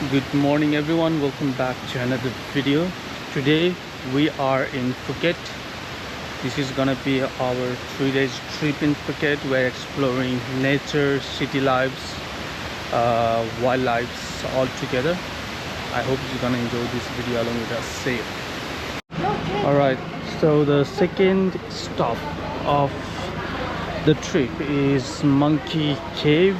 Good morning everyone, welcome back to another video. Today we are in Phuket. This is gonna be our 3 days trip in Phuket. We're exploring nature, city lives, wildlife all together. I hope you're gonna enjoy this video along with us. See you. Alright, so the second stop of the trip is Monkey Cave,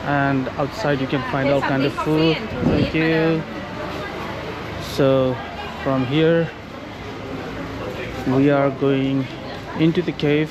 and outside you can find all kind of food. Thank you. So from here we are going into the cave.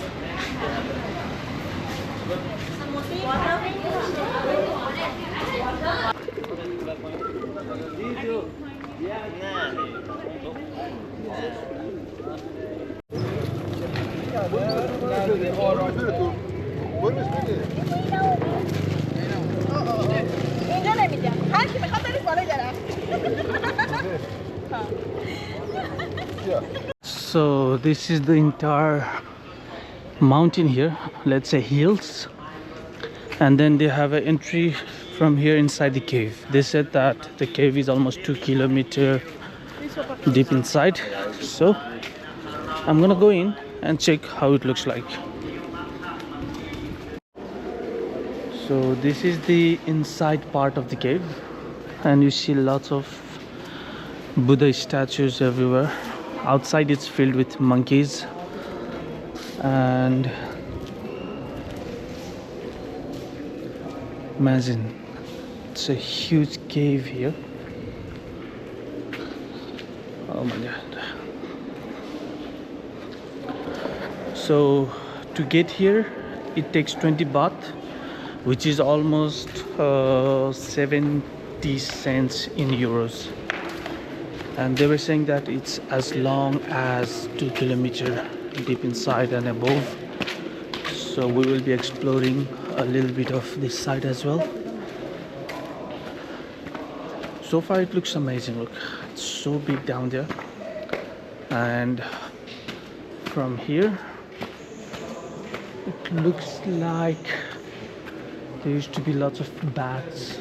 So this is the entire mountain here, let's say hills, and then they have an entry from here inside the cave. They said that the cave is almost 2 kilometers deep inside, so I'm gonna go in and check how it looks like. So this is the inside part of the cave, and you see lots of Buddha statues everywhere. Outside it's filled with monkeys, and imagine, it's a huge cave here. Oh my god. So to get here it takes 20 baht, which is almost 70 cents in euros. And they were saying that it's as long as 2 kilometers deep inside and above. So we will be exploring a little bit of this side as well. So far it looks amazing. Look, it's so big down there, and from here it looks like there used to be lots of bats.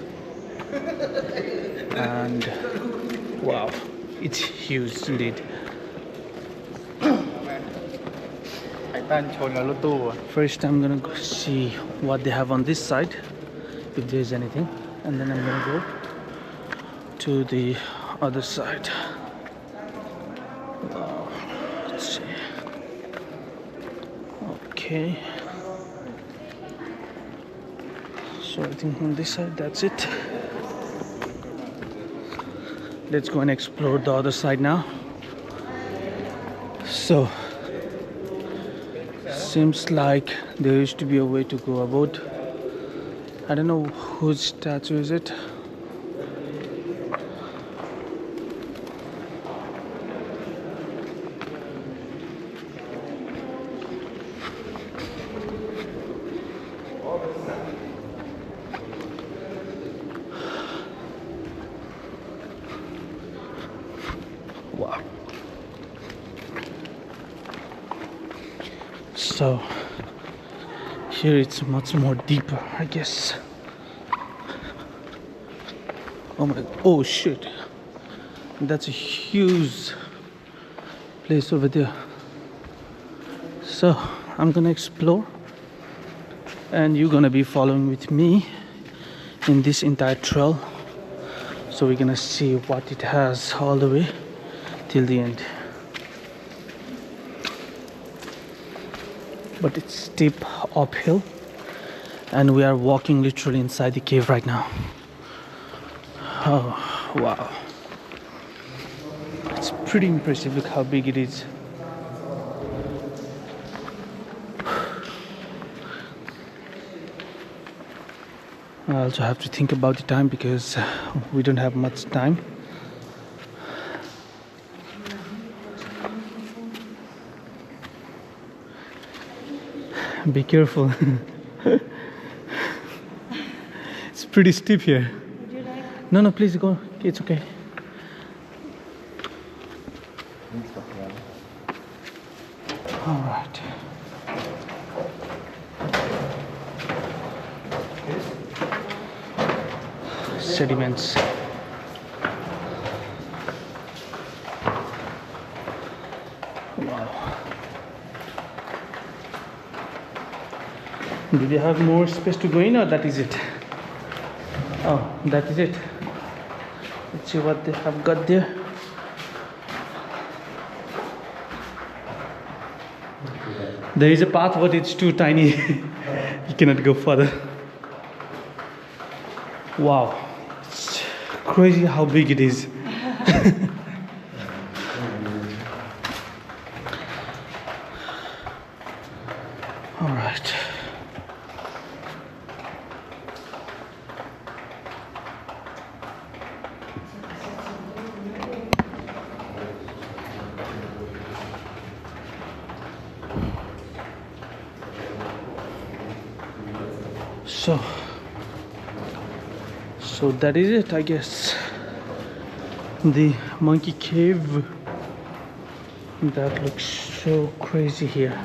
And wow, it's huge indeed. First I'm gonna go see what they have on this side, if there's anything, and then I'm gonna go to the other side. Wow. Let's see. Okay, so I think on this side that's it. Let's go and explore the other side now. So seems like there used to be a way to go about. I don't know whose statue is it. Wow. So here it's much more deeper, I guess. Oh my, oh shit, that's a huge place over there. So I'm gonna explore, and you're gonna be following with me in this entire trail. So we're gonna see what it has all the way till the end. But it's steep uphill, and we are walking literally inside the cave right now. Oh wow, it's pretty impressive. Look how big it is. I also have to think about the time because we don't have much time. Be careful. It's pretty steep here. Would you like? No, please go. It's okay. All right. Sediments. Do they have more space to go in, or that is it? Oh, that is it. Let's see what they have got there. There is a path, but it's too tiny. You cannot go further. Wow, it's crazy how big it is. All right. So that is it, I guess. The monkey cave. That looks so crazy here.